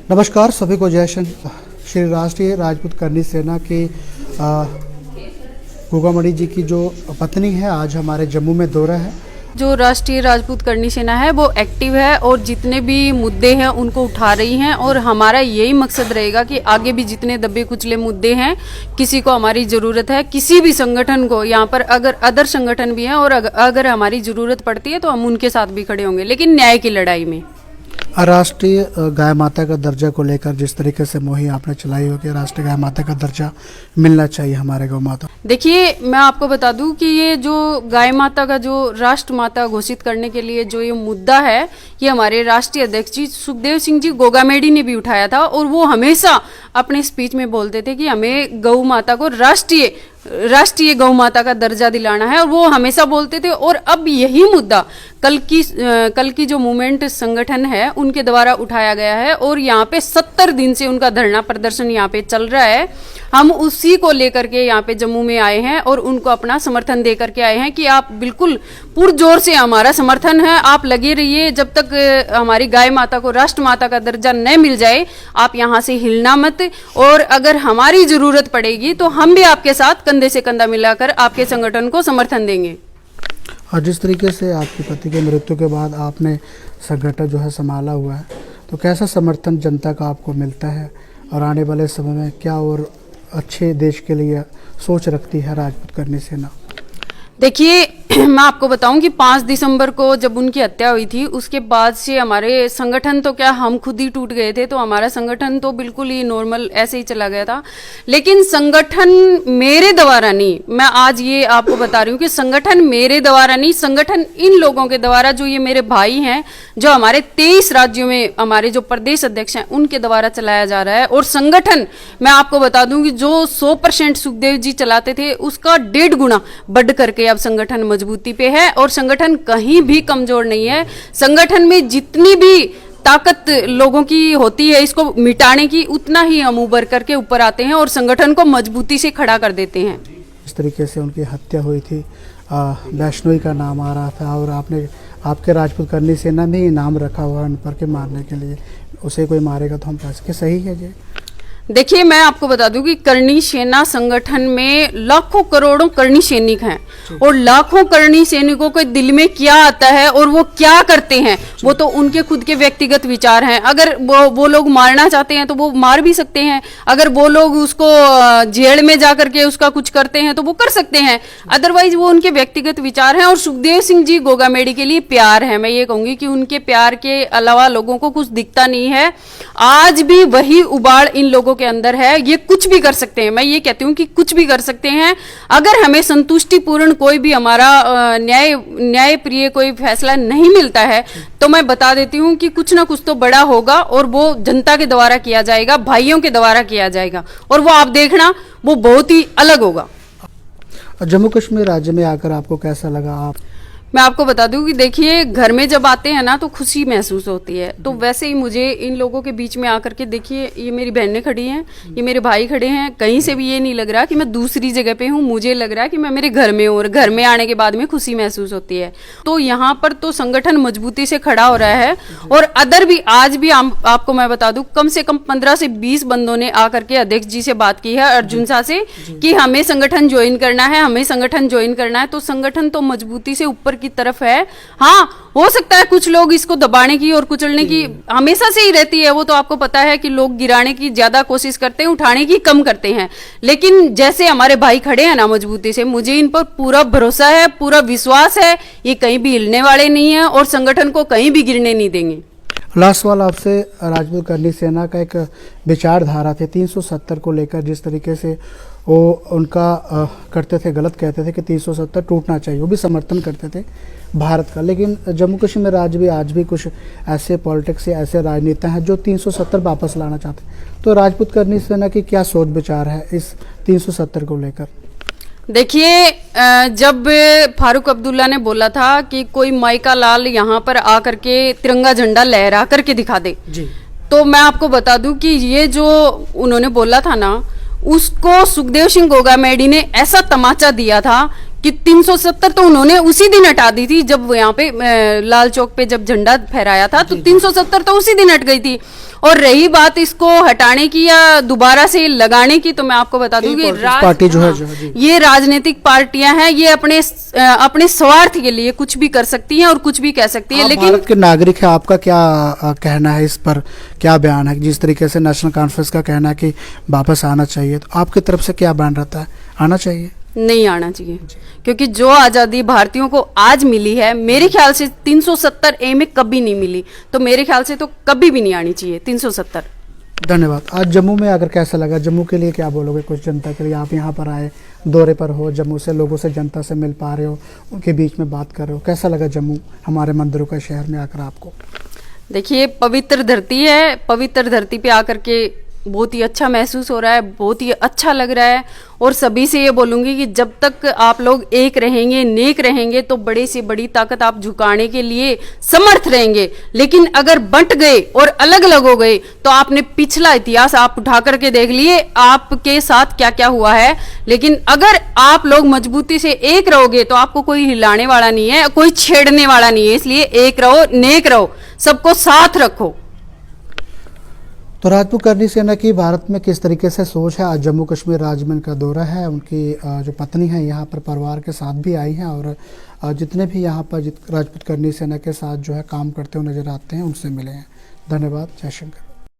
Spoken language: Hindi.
नमस्कार सभी को जय श्री श्री राष्ट्रीय राजपूत करनी सेना की गोगामणि जी की जो पत्नी है, आज हमारे जम्मू में दौरा है। जो राष्ट्रीय राजपूत करनी सेना है वो एक्टिव है और जितने भी मुद्दे हैं उनको उठा रही हैं और हमारा यही मकसद रहेगा कि आगे भी जितने दबे कुचले मुद्दे हैं, किसी को हमारी ज़रूरत है, किसी भी संगठन को, यहाँ पर अगर अदर संगठन भी हैं और अगर हमारी ज़रूरत पड़ती है तो हम उनके साथ भी खड़े होंगे, लेकिन न्याय की लड़ाई में। राष्ट्रीय गाय माता का दर्जा को लेकर जिस तरीके से मुहिम आपने चलाई हो कि राष्ट्रीय गाय माता का दर्जा मिलना चाहिए हमारे गौ माता। देखिए, मैं आपको बता दूं कि ये जो गाय माता का जो राष्ट्र माता घोषित करने के लिए जो ये मुद्दा है, ये हमारे राष्ट्रीय अध्यक्ष जी सुखदेव सिंह जी गोगामेडी ने भी उठाया था और वो हमेशा अपने स्पीच में बोलते थे कि हमें गौ माता को राष्ट्रीय गौ माता का दर्जा दिलाना है, और वो हमेशा बोलते थे। और अब यही मुद्दा कल की जो मूवमेंट संगठन है उनके द्वारा उठाया गया है और यहाँ पे 70 दिन से उनका धरना प्रदर्शन यहाँ पे चल रहा है। हम उसी को लेकर के यहाँ पे जम्मू में आए हैं और उनको अपना समर्थन दे करके आए हैं कि आप बिल्कुल पुरजोर से, हमारा समर्थन है, आप लगे रहिए जब तक हमारी गाय माता को राष्ट्र माता का दर्जा न मिल जाए, आप यहाँ से हिलना मत। और अगर हमारी जरूरत पड़ेगी तो हम भी आपके साथ कंधे से कंधा मिलाकर आपके संगठन को समर्थन देंगे। और जिस तरीके से आपके पति की मृत्यु के बाद आपने संगठन जो है संभाला हुआ है, तो कैसा समर्थन जनता का आपको मिलता है और आने वाले समय में क्या और अच्छे देश के लिए सोच रखती है राजपूत करनी सेना? देखिए, मैं आपको बताऊं कि 5 दिसंबर को जब उनकी हत्या हुई थी, उसके बाद से हमारे संगठन तो क्या, हम खुद ही टूट गए थे, तो हमारा संगठन तो बिल्कुल ही नॉर्मल ऐसे ही चला गया था। लेकिन संगठन मेरे द्वारा नहीं, मैं आज ये आपको बता रही हूँ कि संगठन मेरे द्वारा नहीं, संगठन इन लोगों के द्वारा, जो ये मेरे भाई हैं, जो हमारे 23 राज्यों में हमारे जो प्रदेश अध्यक्ष हैं, उनके द्वारा चलाया जा रहा है। और संगठन, मैं आपको बता दूं कि जो 100% सुखदेव जी चलाते थे, उसका 1.5 गुना बढ़ करके अब संगठन मजबूती पे है और संगठन कहीं भी कमजोर नहीं है। संगठन में जितनी भी ताकत लोगों की होती है इसको मिटाने की, उतना ही हम उभर करके ऊपर आते हैं और संगठन को मजबूती से खड़ा कर देते हैं। इस तरीके से उनकी हत्या हुई थी, वैष्णवी का नाम आ रहा था और आपने आपके राजपूत करनी सेना में ही नाम रखा हुआ उन पर के मारने के लिए, उसे कोई मारेगा तो हम पास के सही है जी? देखिए, मैं आपको बता दूं कि करनी सेना संगठन में लाखों करोड़ों करनी सैनिक हैं और लाखों करनी सैनिकों के दिल में क्या आता है और वो क्या करते हैं, वो तो उनके खुद के व्यक्तिगत विचार हैं। अगर वो लोग मारना चाहते हैं तो वो मार भी सकते हैं, अगर वो लोग उसको जेल में जा करके उसका कुछ करते हैं तो वो कर सकते हैं, अदरवाइज वो उनके व्यक्तिगत विचार हैं। और सुखदेव सिंह जी गोगामेडी के लिए प्यार है, मैं ये कहूंगी कि उनके प्यार के अलावा लोगों को कुछ दिखता नहीं है। आज भी वही उबाड़ इन लोगों के अंदर है, ये कुछ भी कर सकते हैं, मैं ये कहती हूँ कि कुछ भी कर सकते हैं। अगर हमें संतुष्टिपूर्ण कोई भी हमारा न्याय प्रिय कोई फैसला नहीं मिलता है तो मैं बता देती हूँ कि कुछ ना कुछ तो बड़ा होगा और वो जनता के द्वारा किया जाएगा, भाइयों के द्वारा किया जाएगा, और वो आप देखना वो बहुत ही अलग होगा। जम्मू कश्मीर राज्य में आकर आपको कैसा लगा? आप, मैं आपको बता दूं कि देखिए, घर में जब आते हैं ना तो खुशी महसूस होती है, तो वैसे ही मुझे इन लोगों के बीच में आकर के, देखिए ये मेरी बहनें खड़ी हैं, ये मेरे भाई खड़े हैं, कहीं से भी ये नहीं लग रहा कि मैं दूसरी जगह पे हूँ, मुझे लग रहा है कि मैं मेरे घर में हूँ और घर में आने के बाद में खुशी महसूस होती है। तो यहाँ पर तो संगठन मजबूती से खड़ा हो रहा है और अदर भी, आज भी आपको मैं बता दूं, कम से कम 15 से 20 बंदों ने आकर के अध्यक्ष जी से बात की है, अर्जुन शाह से, कि हमें संगठन ज्वाइन करना है, हमें संगठन ज्वाइन करना है। तो संगठन तो मजबूती से ऊपर की तरफ है। हाँ, हो सकता है कुछ लोग इसको दबाने की और कुचलने की हमेशा से ही रहती है, वो तो आपको पता है कि लोग गिराने की ज्यादा कोशिश करते हैं, उठाने की कम करते हैं। लेकिन जैसे हमारे भाई खड़े हैं ना मजबूती से, मुझे इन पर पूरा भरोसा है, पूरा विश्वास है, ये कहीं भी हिलने वाले नहीं है और संगठन को कहीं भी गिरने नहीं देंगे। लास्ट सवाल आपसे, राजपूत करनी सेना का एक विचारधारा थे 370 को लेकर, जिस तरीके से वो उनका करते थे, गलत कहते थे कि 370 टूटना चाहिए, वो भी समर्थन करते थे भारत का। लेकिन जम्मू कश्मीर राज्य भी आज भी कुछ ऐसे पॉलिटिक्स या ऐसे राजनेता हैं जो 370 वापस लाना चाहते हैं, तो राजपूत करनी सेना की क्या सोच विचार है इस 370 को लेकर? देखिए, जब फारूक अब्दुल्ला ने बोला था कि कोई माइका लाल यहाँ पर आकर के तिरंगा झंडा लहरा करके दिखा दे जी, तो मैं आपको बता दूं कि ये जो उन्होंने बोला था ना, उसको सुखदेव सिंह गोगामेडी ने ऐसा तमाचा दिया था कि 370 तो उन्होंने उसी दिन हटा दी थी, जब यहाँ पे लाल चौक पे जब झंडा फहराया था तो 370 तो उसी दिन हट गई थी। और रही बात इसको हटाने की या दोबारा से लगाने की, तो मैं आपको बता दूं कि पार्टी जो है जी। ये राजनीतिक पार्टियां हैं, ये अपने स्वार्थ के लिए कुछ भी कर सकती हैं और कुछ भी कह सकती है। लेकिन भारत के नागरिक है, आपका क्या कहना है इस पर, क्या बयान है? जिस तरीके से नेशनल कॉन्फ्रेंस का कहना है कि वापस आना चाहिए, तो आपकी तरफ से क्या बयान रहता है? आना चाहिए? नहीं आना चाहिए, क्योंकि जो आज़ादी भारतीयों को आज मिली है, मेरे ख्याल से 370A में कभी नहीं मिली, तो मेरे ख्याल से तो कभी भी नहीं आनी चाहिए 370। धन्यवाद। आज जम्मू में अगर कैसा लगा, जम्मू के लिए क्या बोलोगे कुछ जनता के लिए? आप यहाँ पर आए, दौरे पर हो, जम्मू से लोगों से, जनता से मिल पा रहे हो, उनके बीच में बात कर रहे हो, कैसा लगा जम्मू हमारे मंदिरों का शहर में आकर आपको? देखिए, पवित्र धरती है, पवित्र धरती पे आकर के बहुत ही अच्छा महसूस हो रहा है, बहुत ही अच्छा लग रहा है। और सभी से ये बोलूंगी कि जब तक आप लोग एक रहेंगे, नेक रहेंगे, तो बड़े से बड़ी ताकत आप झुकाने के लिए समर्थ रहेंगे। लेकिन अगर बंट गए और अलग अलग हो गए, तो आपने पिछला इतिहास आप उठा करके देख लिए, आपके साथ क्या क्या हुआ है। लेकिन अगर आप लोग मजबूती से एक रहोगे, तो आपको कोई हिलाने वाला नहीं है, कोई छेड़ने वाला नहीं है। इसलिए एक रहो, नेक रहो, सबको साथ रखो। तो राजपूत करनी सेना की भारत में किस तरीके से सोच है, आज जम्मू कश्मीर राज्य में इनका दौरा है, उनकी जो पत्नी है यहाँ पर परिवार के साथ भी आई हैं, और जितने भी यहाँ पर राजपूत करनी सेना के साथ जो है काम करते हुए नजर आते हैं, उनसे मिले हैं। धन्यवाद। जय शंकर।